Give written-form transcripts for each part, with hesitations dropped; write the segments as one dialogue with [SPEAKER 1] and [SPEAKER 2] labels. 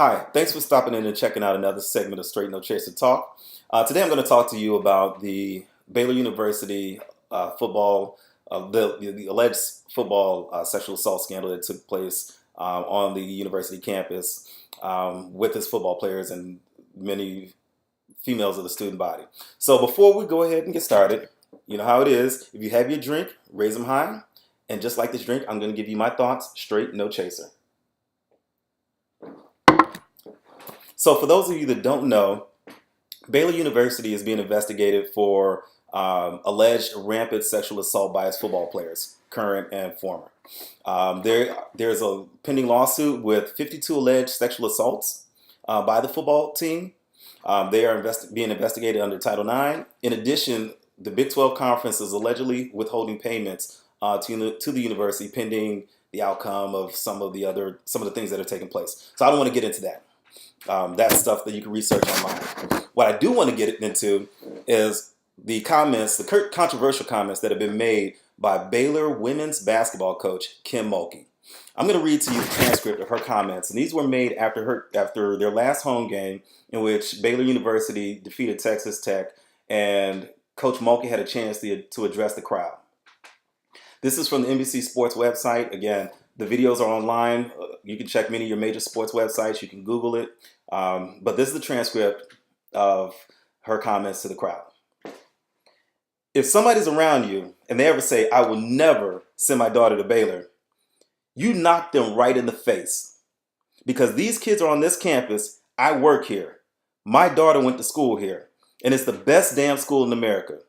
[SPEAKER 1] Hi, thanks for stopping in and checking out another segment of Straight No Chaser Talk. Today I'm going to talk to you about the Baylor University football, the alleged football sexual assault scandal that took place on the university campus with its football players and many females of the student body. So before we go ahead and get started, you know how it is. If you have your drink, raise them high. And just like this drink, I'm going to give you my thoughts straight, no chaser. So for those of you that don't know, Baylor University is being investigated for alleged rampant sexual assault by its football players, current and former. There's a pending lawsuit with 52 alleged sexual assaults by the football team. They are being investigated under Title IX. In addition, the Big 12 Conference is allegedly withholding payments to the university pending the outcome of some of the things that are taking place. So I don't want to get into that. That's stuff that you can research online. What I do want to get into is the controversial comments that have been made by Baylor women's basketball coach Kim Mulkey. I'm going to read to you the transcript of her comments, and these were made after their last home game, in which Baylor University defeated Texas Tech, and Coach Mulkey had a chance to address the crowd. This is from the NBC Sports website. Again, the videos are online. You can check many of your major sports websites. You can Google it. But this is the transcript of her comments to the crowd. If somebody's around you and they ever say, "I will never send my daughter to Baylor," you knock them right in the face. Because these kids are on this campus. I work here. My daughter went to school here. And it's the best damn school in America.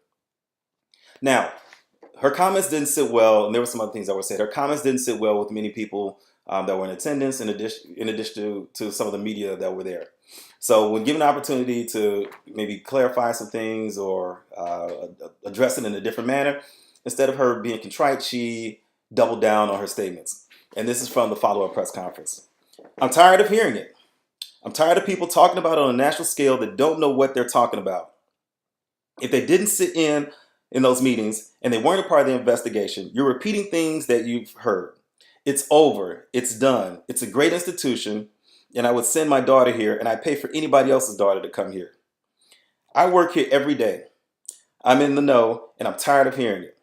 [SPEAKER 1] Now, her comments didn't sit well, and there were some other things that were said. Her comments didn't sit well with many people that were in attendance, in addition to some of the media that were there. So when given an opportunity to maybe clarify some things or address it in a different manner, instead of her being contrite, she doubled down on her statements. And this is from the follow-up press conference. "I'm tired of hearing it. I'm tired of people talking about it on a national scale that don't know what they're talking about. If they didn't sit in those meetings and they weren't a part of the investigation, you're repeating things that you've heard. It's over. It's done. It's a great institution, and I would send my daughter here, and I'd pay for anybody else's daughter to come here. I work here every day. I'm in the know, and I'm tired of hearing it.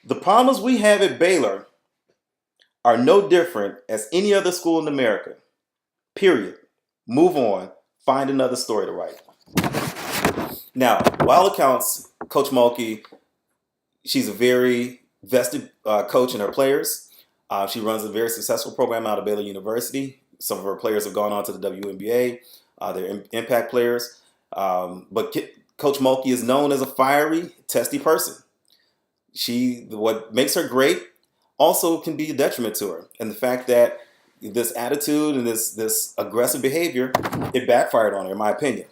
[SPEAKER 1] The problems we have at Baylor are no different as any other school in America. Period. Move on. Find another story to write." Now, by all accounts, Coach Mulkey, she's a very vested coach in her players. She runs a very successful program out of Baylor University. Some of her players have gone on to the WNBA. They're impact players. But Coach Mulkey is known as a fiery, testy person. What makes her great also can be a detriment to her. And the fact that this attitude and this aggressive behavior, it backfired on her, in my opinion.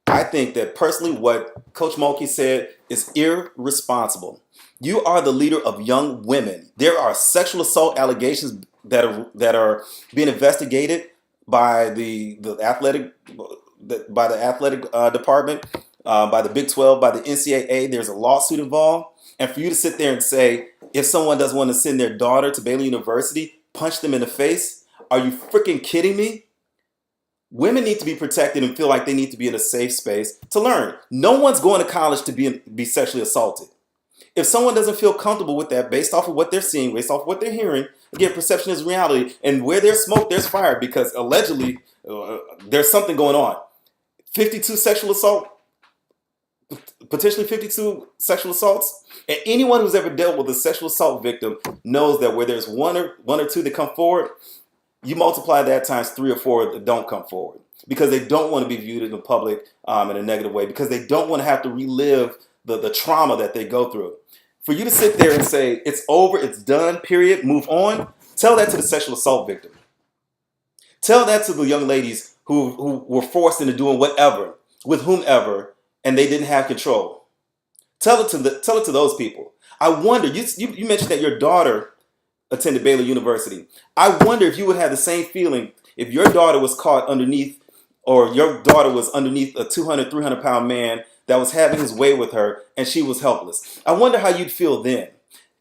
[SPEAKER 1] I think that personally what Coach Mulkey said is irresponsible. You are the leader of young women. There are sexual assault allegations that are being investigated by the athletic department, by the Big 12, by the NCAA. There's a lawsuit involved. And for you to sit there and say, if someone doesn't want to send their daughter to Baylor University, punch them in the face, are you freaking kidding me? Women need to be protected and feel like they need to be in a safe space to learn. No one's going to college to be sexually assaulted. If someone doesn't feel comfortable with that based off of what they're seeing, based off of what they're hearing, again, perception is reality. And where there's smoke, there's fire, because allegedly there's something going on. 52 sexual assault, potentially 52 sexual assaults. And anyone who's ever dealt with a sexual assault victim knows that where there's one or two that come forward, you multiply that times 3 or 4 that don't come forward because they don't want to be viewed in the public in a negative way, because they don't want to have to relive the trauma that they go through. For you to sit there and say, it's over, it's done, period, move on, tell that to the sexual assault victim. Tell that to the young ladies who were forced into doing whatever, with whomever, and they didn't have control. Tell it to those people. I wonder, you mentioned that your daughter attended Baylor University. I wonder if you would have the same feeling if your daughter was caught underneath, or your daughter was underneath a 200, 300-pound man that was having his way with her and she was helpless. I wonder how you'd feel then.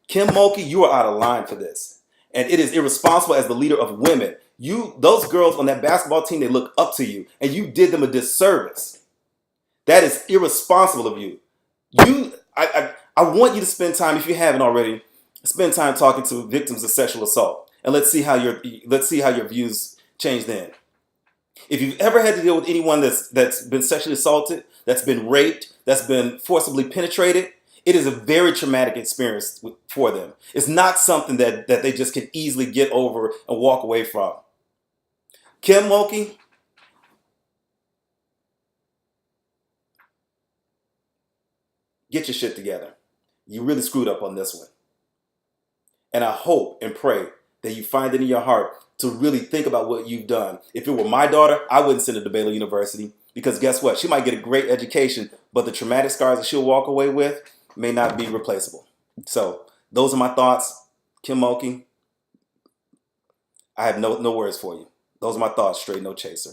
[SPEAKER 1] Kim Mulkey, you are out of line for this. And it is irresponsible as the leader of women. Those girls on that basketball team, they look up to you, and you did them a disservice. That is irresponsible of you. I want you to spend time, if you haven't already, spend time talking to victims of sexual assault, and let's see how your views change then. If you've ever had to deal with anyone that's been sexually assaulted, that's been raped, that's been forcibly penetrated, it is a very traumatic experience for them. It's not something that they just can easily get over and walk away from. Kim Mulkey, get your shit together. You really screwed up on this one. And I hope and pray that you find it in your heart to really think about what you've done. If it were my daughter, I wouldn't send her to Baylor University, because guess what? She might get a great education, but the traumatic scars that she'll walk away with may not be replaceable. So those are my thoughts. Kim Mulkey, I have no words for you. Those are my thoughts. Straight no chaser.